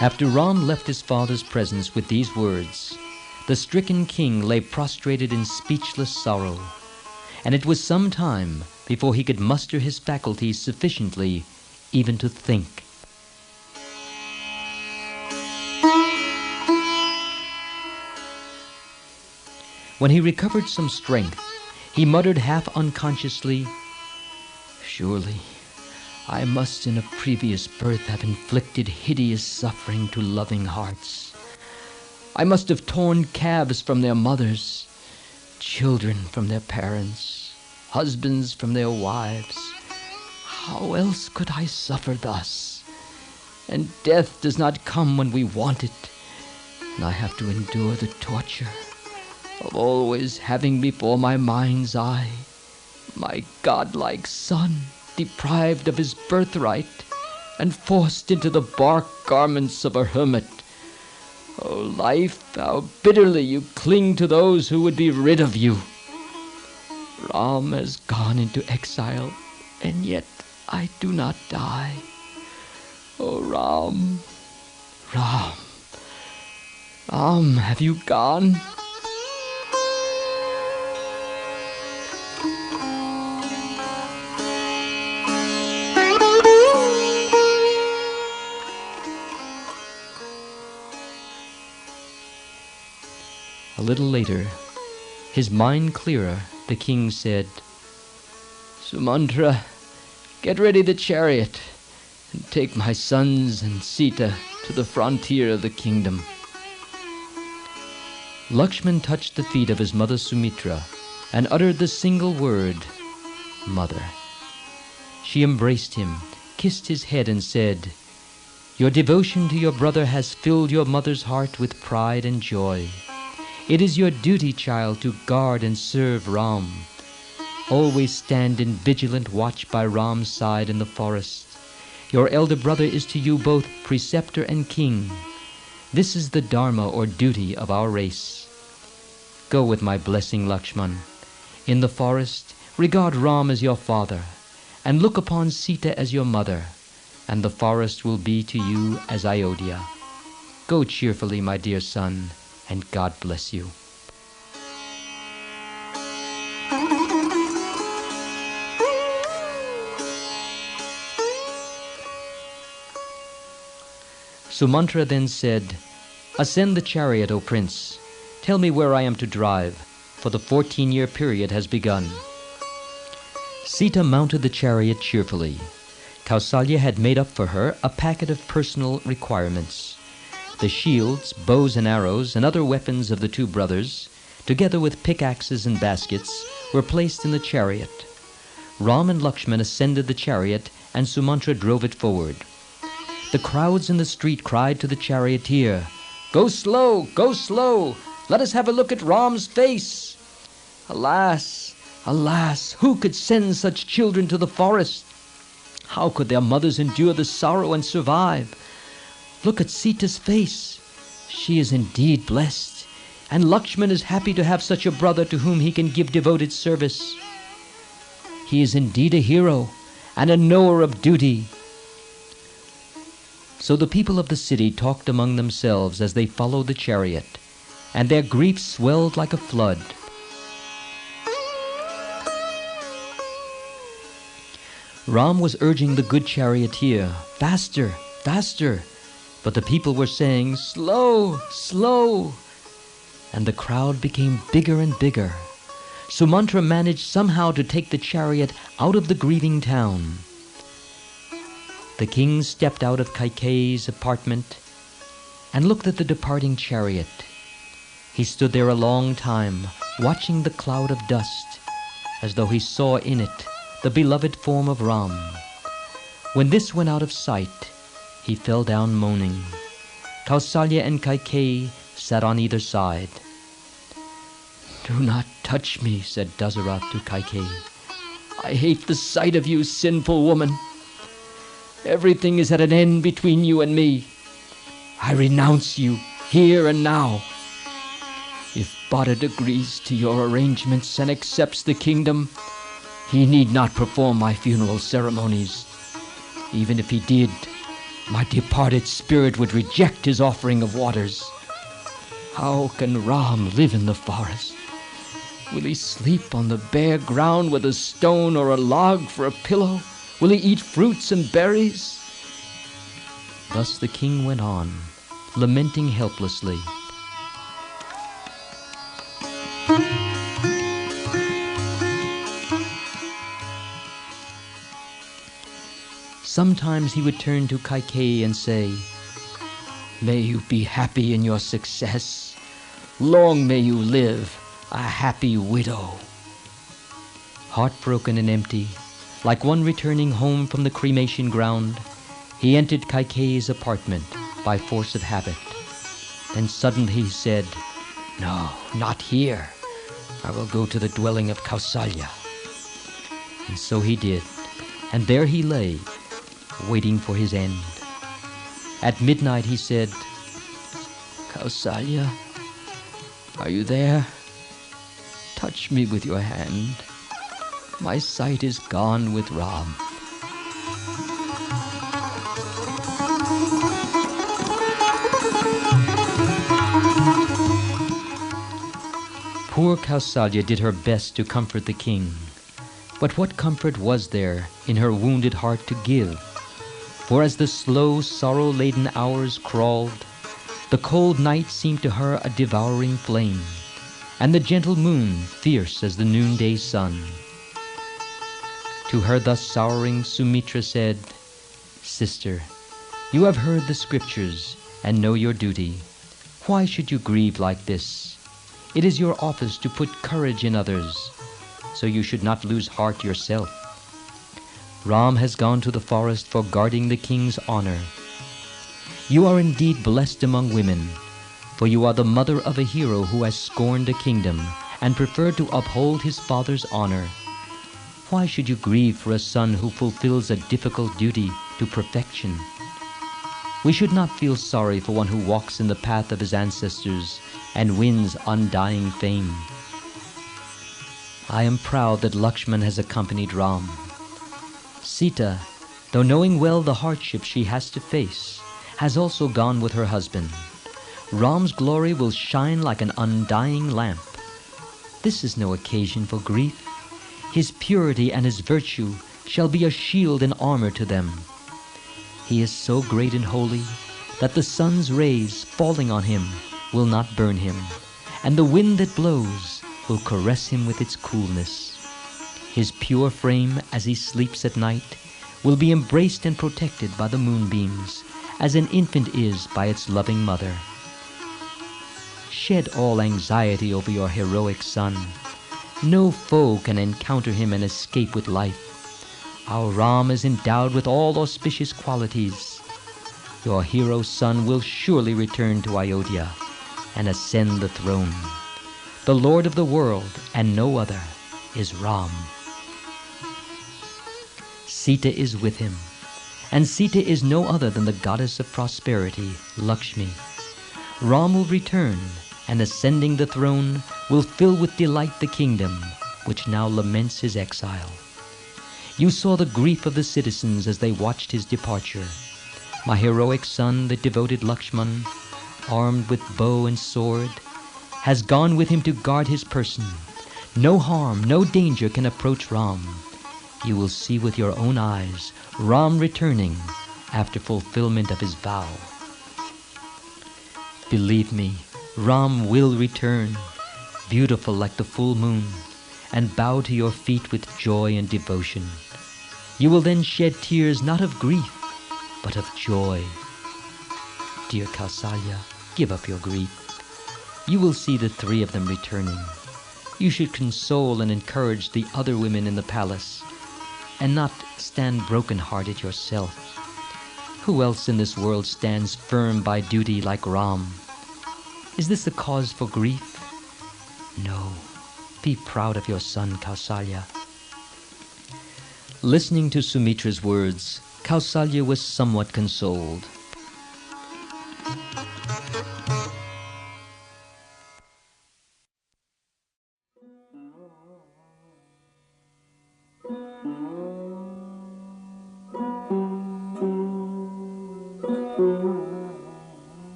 After Ram left his father's presence with these words, the stricken king lay prostrated in speechless sorrow, and it was some time before he could muster his faculties sufficiently even to think. When he recovered some strength, he muttered half unconsciously, "Surely I must in a previous birth have inflicted hideous suffering to loving hearts. I must have torn calves from their mothers, children from their parents, husbands from their wives. How else could I suffer thus? And death does not come when we want it, and I have to endure the torture of always having before my mind's eye my godlike son, deprived of his birthright and forced into the bark garments of a hermit. O life, how bitterly you cling to those who would be rid of you. Ram has gone into exile, and yet I do not die. O Ram, Ram, Ram, have you gone?" A little later, his mind clearer, the king said, "Sumantra, get ready the chariot and take my sons and Sita to the frontier of the kingdom." Lakshman touched the feet of his mother Sumitra and uttered the single word, "Mother." She embraced him, kissed his head, and said, "Your devotion to your brother has filled your mother's heart with pride and joy. It is your duty, child, to guard and serve Ram. Always stand in vigilant watch by Ram's side in the forest. Your elder brother is to you both preceptor and king. This is the dharma or duty of our race. Go with my blessing, Lakshman. In the forest, regard Ram as your father, and look upon Sita as your mother, and the forest will be to you as Ayodhya. Go cheerfully, my dear son, and God bless you." Sumantra then said, "Ascend the chariot, O prince. Tell me where I am to drive, for the 14-year period has begun." Sita mounted the chariot cheerfully. Kausalya had made up for her a packet of personal requirements. The shields, bows and arrows, and other weapons of the two brothers, together with pickaxes and baskets, were placed in the chariot. Ram and Lakshman ascended the chariot, and Sumantra drove it forward. The crowds in the street cried to the charioteer, "Go slow, go slow! Let us have a look at Ram's face!" Alas, alas, who could send such children to the forest? How could their mothers endure the sorrow and survive? Look at Sita's face. She is indeed blessed, and Lakshman is happy to have such a brother to whom he can give devoted service. He is indeed a hero and a knower of duty. So the people of the city talked among themselves as they followed the chariot, and their grief swelled like a flood. Ram was urging the good charioteer, "Faster, faster!" But the people were saying, "Slow, slow!" And the crowd became bigger and bigger. Sumantra managed somehow to take the chariot out of the grieving town. The king stepped out of Kaikeyi's apartment and looked at the departing chariot. He stood there a long time, watching the cloud of dust, as though he saw in it the beloved form of Ram. When this went out of sight, he fell down moaning. Kausalya and Kaikeyi sat on either side. "Do not touch me," said Dasarath to Kaikeyi. "I hate the sight of you, sinful woman. Everything is at an end between you and me. I renounce you here and now. If Bharat agrees to your arrangements and accepts the kingdom, he need not perform my funeral ceremonies. Even if he did, My departed spirit would reject his offering of waters. How can Ram live in the forest? Will he sleep on the bare ground with a stone or a log for a pillow? Will he eat fruits and berries? Thus the king went on, lamenting helplessly. Sometimes he would turn to Kaikeyi and say, "May you be happy in your success. Long may you live, a happy widow." Heartbroken and empty, like one returning home from the cremation ground, he entered Kaikeyi's apartment by force of habit. Then suddenly he said, "No, not here. I will go to the dwelling of Kausalya." And so he did, and there he lay, waiting for his end. At midnight he said, "Kausalya, are you there? Touch me with your hand. My sight is gone with Ram." Poor Kausalya did her best to comfort the king. But what comfort was there in her wounded heart to give? For as the slow, sorrow-laden hours crawled, the cold night seemed to her a devouring flame, and the gentle moon fierce as the noonday sun. To her thus sorrowing, Sumitra said, "Sister, you have heard the scriptures and know your duty. Why should you grieve like this? It is your office to put courage in others, so you should not lose heart yourself. Ram has gone to the forest for guarding the king's honor. You are indeed blessed among women, for you are the mother of a hero who has scorned a kingdom and preferred to uphold his father's honor. Why should you grieve for a son who fulfills a difficult duty to perfection? We should not feel sorry for one who walks in the path of his ancestors and wins undying fame. I am proud that Lakshman has accompanied Ram. Sita, though knowing well the hardship she has to face, has also gone with her husband. Ram's glory will shine like an undying lamp. This is no occasion for grief. His purity and his virtue shall be a shield and armor to them. He is so great and holy that the sun's rays falling on him will not burn him, and the wind that blows will caress him with its coolness. His pure frame, as he sleeps at night, will be embraced and protected by the moonbeams, as an infant is by its loving mother. Shed all anxiety over your heroic son. No foe can encounter him and escape with life. Our Ram is endowed with all auspicious qualities. Your hero son will surely return to Ayodhya and ascend the throne. The Lord of the world, and no other, is Ram. Sita is with him, and Sita is no other than the goddess of prosperity, Lakshmi. Ram will return, and ascending the throne, will fill with delight the kingdom, which now laments his exile. You saw the grief of the citizens as they watched his departure. My heroic son, the devoted Lakshman, armed with bow and sword, has gone with him to guard his person. No harm, no danger can approach Ram. You will see with your own eyes Ram returning after fulfillment of his vow. Believe me, Ram will return, beautiful like the full moon, and bow to your feet with joy and devotion. You will then shed tears not of grief, but of joy. Dear Kausalya, give up your grief. You will see the three of them returning. You should console and encourage the other women in the palace, and not stand broken-hearted yourself. Who else in this world stands firm by duty like Ram? Is this a cause for grief? No. Be proud of your son, Kausalya. Listening to Sumitra's words, Kausalya was somewhat consoled.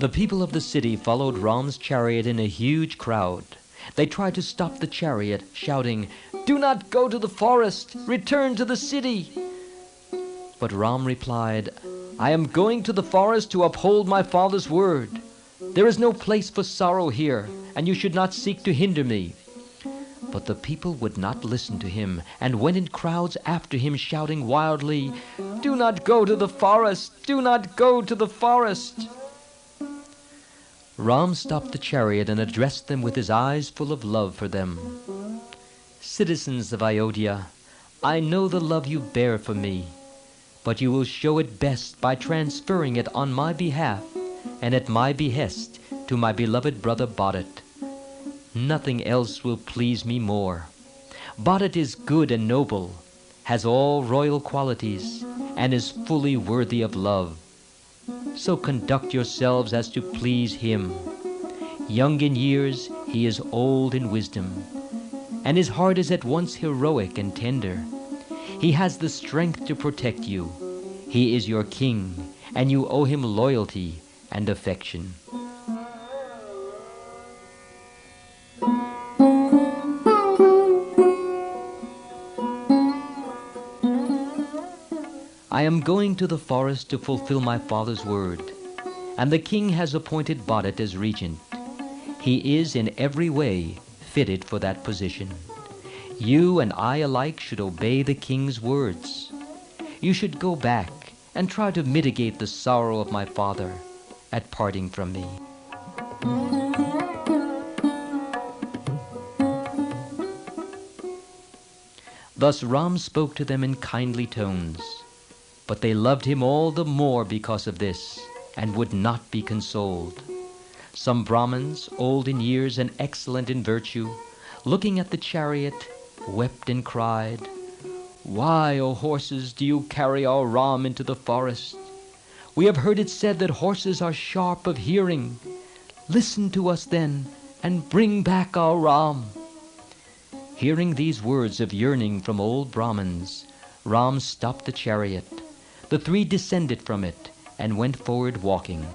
The people of the city followed Ram's chariot in a huge crowd. They tried to stop the chariot, shouting, "Do not go to the forest! Return to the city!" But Ram replied, "I am going to the forest to uphold my father's word. There is no place for sorrow here, and you should not seek to hinder me." But the people would not listen to him, and went in crowds after him, shouting wildly, "Do not go to the forest! Do not go to the forest!" Ram stopped the chariot and addressed them with his eyes full of love for them. "Citizens of Ayodhya, I know the love you bear for me, but you will show it best by transferring it on my behalf and at my behest to my beloved brother Bharat. Nothing else will please me more. Bharat is good and noble, has all royal qualities, and is fully worthy of love. So conduct yourselves as to please him. Young in years, he is old in wisdom, and his heart is at once heroic and tender. He has the strength to protect you. He is your king, and you owe him loyalty and affection." "I am going to the forest to fulfill my father's word, and the king has appointed Bharat as regent. He is in every way fitted for that position. You and I alike should obey the king's words. You should go back and try to mitigate the sorrow of my father at parting from me." Thus Ram spoke to them in kindly tones, but they loved him all the more because of this, and would not be consoled. Some Brahmins, old in years and excellent in virtue, looking at the chariot, wept and cried, "Why, O horses, do you carry our Ram into the forest? We have heard it said that horses are sharp of hearing. Listen to us then, and bring back our Ram." Hearing these words of yearning from old Brahmins, Ram stopped the chariot. The three descended from it and went forward walking.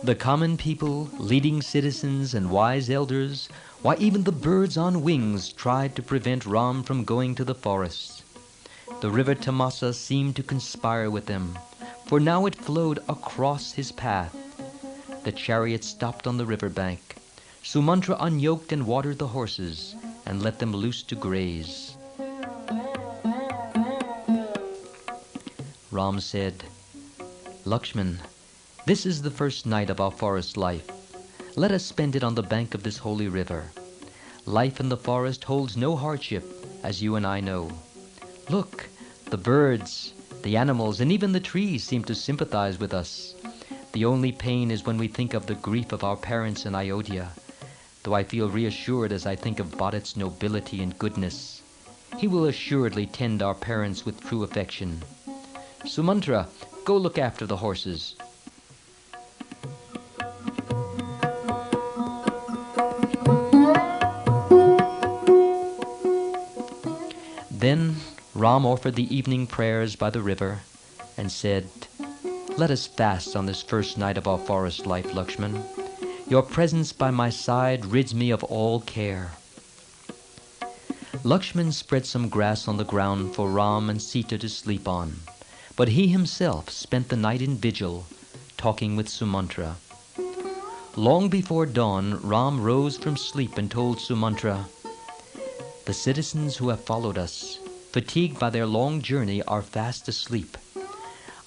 The common people, leading citizens and wise elders, why even the birds on wings, tried to prevent Ram from going to the forest. The river Tamasa seemed to conspire with them, for now it flowed across his path. The chariot stopped on the river bank. Sumantra unyoked and watered the horses and let them loose to graze. Ram said, "Lakshman, this is the first night of our forest life. Let us spend it on the bank of this holy river. Life in the forest holds no hardship, as you and I know. Look, the birds, the animals, and even the trees seem to sympathize with us. The only pain is when we think of the grief of our parents in Ayodhya, though I feel reassured as I think of Bharat's nobility and goodness. He will assuredly tend our parents with true affection. Sumantra, go look after the horses." Then Ram offered the evening prayers by the river and said, "Let us fast on this first night of our forest life, Lakshman. Your presence by my side rids me of all care." Lakshman spread some grass on the ground for Ram and Sita to sleep on, but he himself spent the night in vigil, talking with Sumantra. Long before dawn, Ram rose from sleep and told Sumantra, "The citizens who have followed us, fatigued by their long journey, are fast asleep.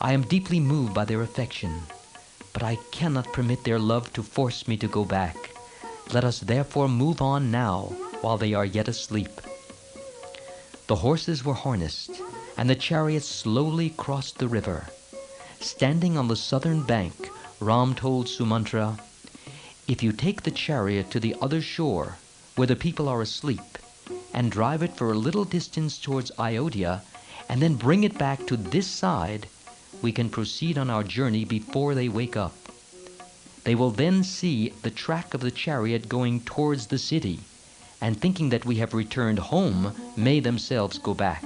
I am deeply moved by their affection, but I cannot permit their love to force me to go back. Let us therefore move on now, while they are yet asleep." The horses were harnessed, and the chariot slowly crossed the river. Standing on the southern bank, Ram told Sumantra, "If you take the chariot to the other shore, where the people are asleep, and drive it for a little distance towards Ayodhya, and then bring it back to this side, we can proceed on our journey before they wake up. They will then see the track of the chariot going towards the city, and thinking that we have returned home, may themselves go back.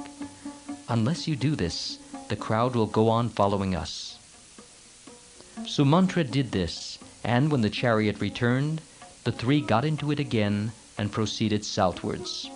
Unless you do this, the crowd will go on following us." Sumantra did this, and when the chariot returned, the three got into it again and proceeded southwards.